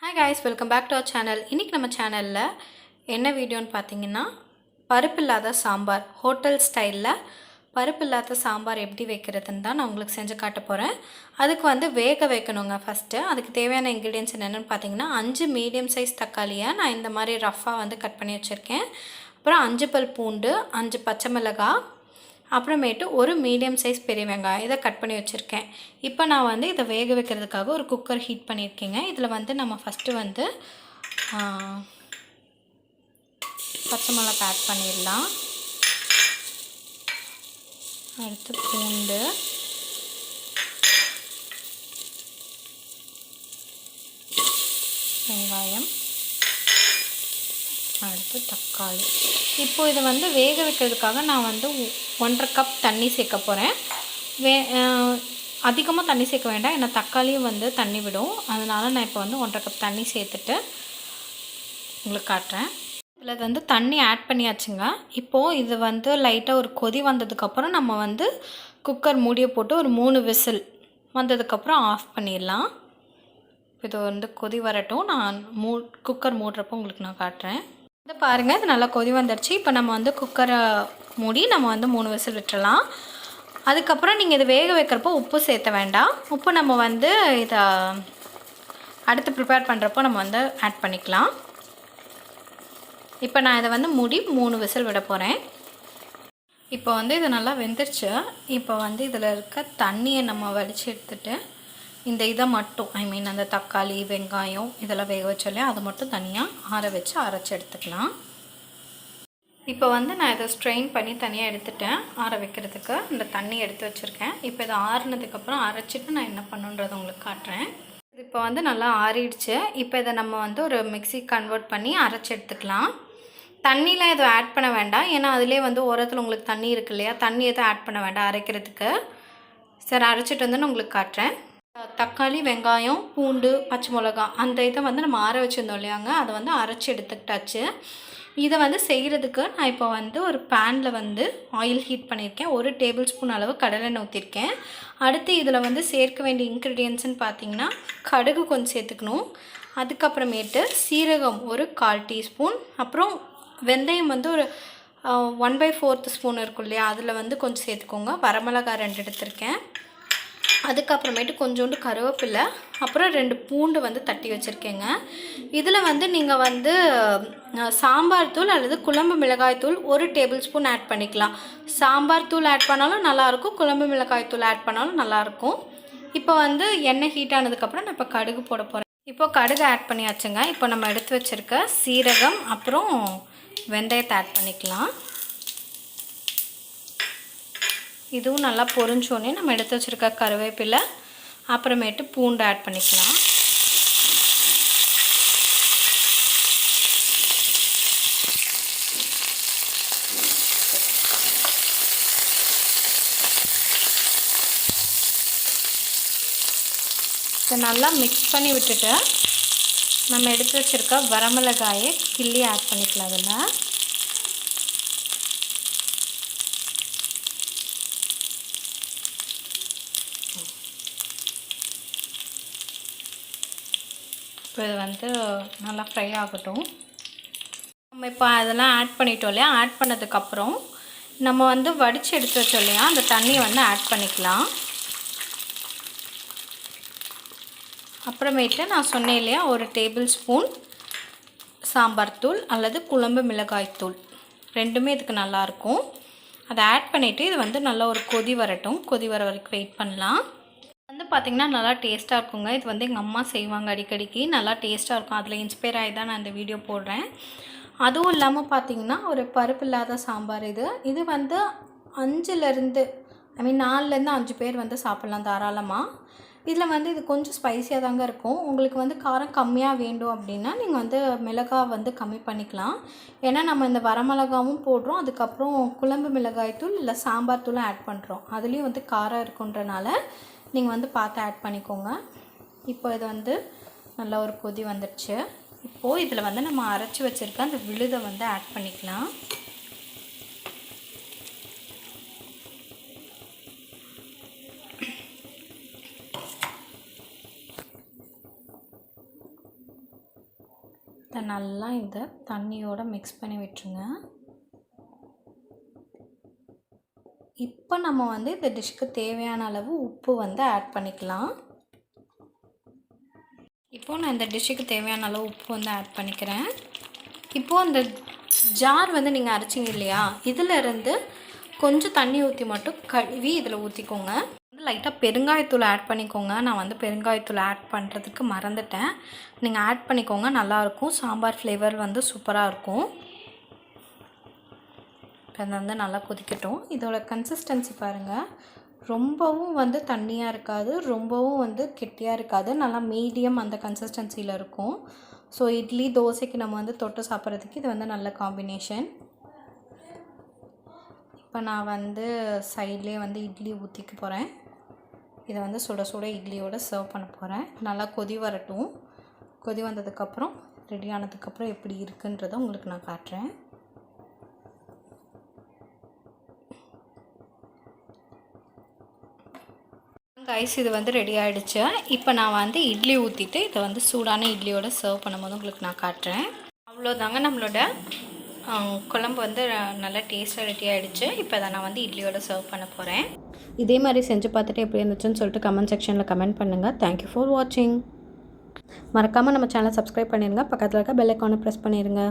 Hi guys, welcome back to our channel. இன்னைக்கு நம்ம சேனல்ல என்ன வீடியோன்னு பார்த்தீங்கன்னா பருப்பில்லாத சாம்பார் ஹோட்டல் ஸ்டைல்ல பருப்பில்லாத சாம்பார் எப்படி வைக்கிறதுன்னு தான் நான் உங்களுக்கு செஞ்சு காட்ட போறேன். அதுக்கு வேக வைக்கணுங்க ஃபர்ஸ்ட். அதுக்கு தேவையான இன்கிரிடியன்ட்ஸ் என்னன்னு பார்த்தீங்கன்னா 5 மீடியம் சைஸ் தக்காளியை நான் இந்த மாதிரி ரஃபா கட் பண்ணி வச்சிருக்கேன். அப்புறம் 5 பல் பூண்டு, 5 பச்சை மிளகாய், அப்புறமேட்டு ஒரு மீடியம் சைஸ் பெரிய வெங்காயம் இதை கட் பண்ணி வச்சுருக்கேன். இப்போ நான் இதை வேக வைக்கிறதுக்காக ஒரு குக்கர் ஹீட் பண்ணியிருக்கேங்க. இதில் நம்ம ஃபஸ்ட்டு பச்சை மிளகாய் ஆட் பண்ணிடலாம். அடுத்து பூண்டு, வெங்காயம், அடுத்து தக்காளி. இப்போது இதை வேக வைக்கிறதுக்காக நான் 1.5 கப் தண்ணி சேர்க்க போகிறேன். அதிகமாக தண்ணி சேர்க்க வேண்டாம், ஏன்னா தக்காளியும் தண்ணி விடும். அதனால் நான் இப்போ 1.5 கப் தண்ணி சேர்த்துட்டு உங்களுக்கு காட்டுறேன். இதில் தண்ணி ஆட் பண்ணியாச்சுங்க. இப்போது இது லைட்டாக ஒரு கொதி வந்ததுக்கப்புறம் நம்ம குக்கர் மூடியை போட்டு ஒரு 3 விசில் வந்ததுக்கப்புறம் ஆஃப் பண்ணிடலாம். இது கொதி வரட்டும். நான் குக்கர் மூடுறப்போ உங்களுக்கு நான் காட்டுறேன். இது பாருங்கள், இது நல்லா கொதி வந்துடுச்சு. இப்போ நம்ம குக்கரை மூடி நம்ம 3 விசில் விட்டுறலாம். அதுக்கப்புறம் நீங்கள் இது வேக வைக்கிறப்போ உப்பு சேர்த்த வேண்டாம். உப்பு நம்ம இதை அடுத்து ப்ரிப்பேர் பண்ணுறப்போ நம்ம ஆட் பண்ணிக்கலாம். இப்போ நான் இதை மூடி 3 விசில் விட போகிறேன். இப்போ இது நல்லா வெந்துருச்சு. இப்போ இதில் இருக்க தண்ணியை நம்ம வடித்து எடுத்துகிட்டு இந்த இதை மட்டும் அந்த தக்காளி, வெங்காயம் இதெல்லாம் வேக வச்சோம் இல்லையா, அதை மட்டும் தனியாக ஆற வச்சு அரைச்சி எடுத்துக்கலாம். இப்போ நான் இதை ஸ்ட்ரெயின் பண்ணி தனியாக எடுத்துட்டேன். ஆற வைக்கிறதுக்கு இந்த தண்ணி எடுத்து வச்சுருக்கேன். இப்போ இதை ஆறுனதுக்கப்புறம் அரைச்சிட்டு நான் என்ன பண்ணுன்றதை உங்களுக்கு காட்டுறேன். இது இப்போ நல்லா ஆறிடுச்சு. இப்போ இதை நம்ம ஒரு மிக்ஸி கன்வெர்ட் பண்ணி அரைச்சி எடுத்துக்கலாம். தண்ணியில் எதுவும் ஆட் பண்ண வேண்டாம், ஏன்னா அதிலே ஓரத்தில் உங்களுக்கு தண்ணி இருக்கு இல்லையா, தண்ணி எதுவும் ஆட் பண்ண வேண்டாம் அரைக்கிறதுக்கு. சரி, அரைச்சிட்டு நான் உங்களுக்கு காட்டுறேன். தக்காளி, வெங்காயம், பூண்டு, பச்சை மிளகாய் அந்த இதை நம்ம ஆற வச்சுருந்தோம் இல்லையாங்க, அதை அரைச்சி எடுத்துக்கிட்டாச்சு. இதை செய்கிறதுக்கு நான் இப்போ ஒரு பேனில் ஆயில் ஹீட் பண்ணியிருக்கேன். 1 டேபிள் ஸ்பூன் அளவு கடலெண்ணெய் ஊற்றிருக்கேன். அடுத்து இதில் சேர்க்க வேண்டிய இன்க்ரீடியன்ட்ஸ்னு பார்த்தீங்கன்னா கடுகு கொஞ்சம் சேர்த்துக்கணும். அதுக்கப்புறமேட்டு சீரகம் ஒரு 1/4 டீஸ்பூன், அப்புறம் வெந்தயம் ஒரு 1/4 ஸ்பூன் இருக்கும் இல்லையா, அதில் கொஞ்சம் சேர்த்துக்கோங்க. வரமிளகாய் 2 எடுத்திருக்கேன். அதுக்கப்புறமேட்டு கொஞ்சோண்டு கருவேப்பிலை, அப்புறம் 2 பூண்டு தட்டி வச்சுருக்கேங்க. இதில் நீங்கள் சாம்பார் தூள் அல்லது குழம்பு மிளகாய் தூள் 1 டேபிள் ஸ்பூன் ஆட் பண்ணிக்கலாம். சாம்பார் தூள் ஆட் பண்ணாலும் நல்லாயிருக்கும், குழம்பு மிளகாய் தூள் ஆட் பண்ணாலும் நல்லாயிருக்கும். இப்போ எண்ணெய் ஹீட் ஆனதுக்கப்புறம் நான் இப்போ கடுகு போட போகிறேன். இப்போ கடுகு ஆட் பண்ணியாச்சுங்க. இப்போ நம்ம எடுத்து வச்சுருக்க சீரகம் அப்புறம் வெந்தயத்தை ஆட் பண்ணிக்கலாம். இதுவும் நல்லா பொரிஞ்சோடனே நம்ம எடுத்து வச்சுருக்க கருவேப்பிலை, அப்புறமேட்டு பூண்டு ஆட் பண்ணிக்கலாம். இதை நல்லா மிக்ஸ் பண்ணி விட்டுட்டு நம்ம எடுத்து வச்சுருக்க வரமிளகாயை கிள்ளி ஆட் பண்ணிக்கலாம். அதில் இப்போ இது நல்லா ஃப்ரை ஆகட்டும். நம்ம இப்போ அதெல்லாம் ஆட் பண்ணிட்டோம் இல்லையா, ஆட் பண்ணதுக்கப்புறம் நம்ம வடித்து எடுத்து வச்சோம் இல்லையா, அந்த தண்ணியை ஆட் பண்ணிக்கலாம். அப்புறமேட்டு நான் சொன்னேன் இல்லையா, 1 டேபிள் ஸ்பூன் சாம்பார் தூள் அல்லது குழம்பு மிளகாய் தூள், ரெண்டுமே இதுக்கு நல்லாயிருக்கும். அதை ஆட் பண்ணிவிட்டு இது நல்லா ஒரு கொதி வரட்டும். கொதி வர வரைக்கும் வெயிட் பண்ணலாம். பார்த்திங்கன்னா நல்லா டேஸ்ட்டாக இருக்குங்க. இது எங்கள் அம்மா செய்வாங்க அடிக்கடிக்கு, நல்லா டேஸ்ட்டாக இருக்கும். அதில் இன்ஸ்பயர் ஆகி தான் நான் இந்த வீடியோ போடுறேன். அதுவும் இல்லாமல் பார்த்திங்கன்னா ஒரு பருப்பு இல்லாத சாம்பார் இது 5லேருந்து 4லேருந்து 5 பேர் சாப்பிட்லாம் தாராளமாக. இதில் இது கொஞ்சம் ஸ்பைஸியாக தாங்க இருக்கும். உங்களுக்கு காரம் கம்மியாக வேண்டும் அப்படின்னா நீங்கள் மிளகாய் கம்மி பண்ணிக்கலாம். ஏன்னா நம்ம இந்த வரமிளகாவும் போடுறோம், அதுக்கப்புறம் குழம்பு மிளகாய் தூள் இல்லை சாம்பார் தூளும் ஆட் பண்ணுறோம். அதுலேயும் காரம் இருக்குன்றனால நீங்கள் பார்த்து ஆட் பண்ணிக்கோங்க. இப்போ இது நல்லா ஒரு கொதி வந்துடுச்சு. இப்போது இதில் நம்ம அரைச்சி வச்சுருக்க அந்த விழுதை ஆட் பண்ணிக்கலாம். இதை நல்லா இந்த தண்ணியோடு மிக்ஸ் பண்ணி விட்டுருங்க. இப்போ நம்ம வந்து இந்த டிஷ்ஷுக்கு தேவையான அளவு உப்பு வந்து ஆட் பண்ணிக்கலாம். இப்போது நான் இந்த டிஷ்ஷுக்கு தேவையான அளவு உப்பு வந்து ஆட் பண்ணிக்கிறேன். இப்போது அந்த ஜார் வந்து நீங்கள் அரைச்சிங்க இல்லையா, இதிலேருந்து கொஞ்சம் தண்ணி ஊற்றி மட்டும் கழுவி இதில் ஊற்றிக்கோங்க. லைட்டாக பெருங்காயத்தூள் ஆட் பண்ணிக்கோங்க. நான் வந்து பெருங்காயத்தூள் ஆட் பண்ணுறதுக்கு மறந்துட்டேன். நீங்கள் ஆட் பண்ணிக்கோங்க, நல்லாயிருக்கும். சாம்பார் ஃப்ளேவர் வந்து சூப்பராக இருக்கும். இப்போ அது வந்து நல்லா கொதிக்கட்டும். இதோட கன்சிஸ்டன்சி பாருங்கள், ரொம்பவும் வந்து தண்ணியாக இருக்காது, ரொம்பவும் வந்து கெட்டியாக இருக்காது, நல்லா மீடியம் அந்த கன்சிஸ்டன்சியில் இருக்கும். ஸோ இட்லி தோசைக்கு நம்ம வந்து தொட்டு சாப்பிட்றதுக்கு இது வந்து நல்ல காம்பினேஷன். இப்போ நான் வந்து சைட்லேயே வந்து இட்லி ஊற்றிக்க போகிறேன். இதை வந்து சுட சுட இட்லியோடு சர்வ் பண்ண போகிறேன். நல்லா கொதி வரட்டும். கொதி வந்ததுக்கப்புறம் ரெடி ஆனதுக்கப்புறம் எப்படி இருக்குன்றதை உங்களுக்கு நான் காட்டுறேன். கைஸ், இது வந்து ரெடி ஆகிடுச்சு. இப்போ நான் வந்து இட்லி ஊற்றிட்டு இதை வந்து சூடான இட்லியோடு சர்வ் பண்ணும்போது உங்களுக்கு நான் காட்டுறேன். அவ்வளோதாங்க, நம்மளோட குழம்பு வந்து நல்லா டேஸ்ட்டாக ரெடி ஆகிடுச்சு. இப்போ அதை நான் வந்து இட்லியோடு சர்வ் பண்ண போகிறேன். இதே மாதிரி செஞ்சு பார்த்துட்டு எப்படி இருந்துச்சுன்னு சொல்லிட்டு கமெண்ட் செக்ஷனில் கமெண்ட் பண்ணுங்கள். தேங்க்யூ ஃபார் வாட்சிங். மறக்காமல் நம்ம சேனலை சப்ஸ்கிரைப் பண்ணிடுங்க. பக்கத்தில் இருக்க பெல் ஐக்கானை ப்ரெஸ் பண்ணிடுங்க.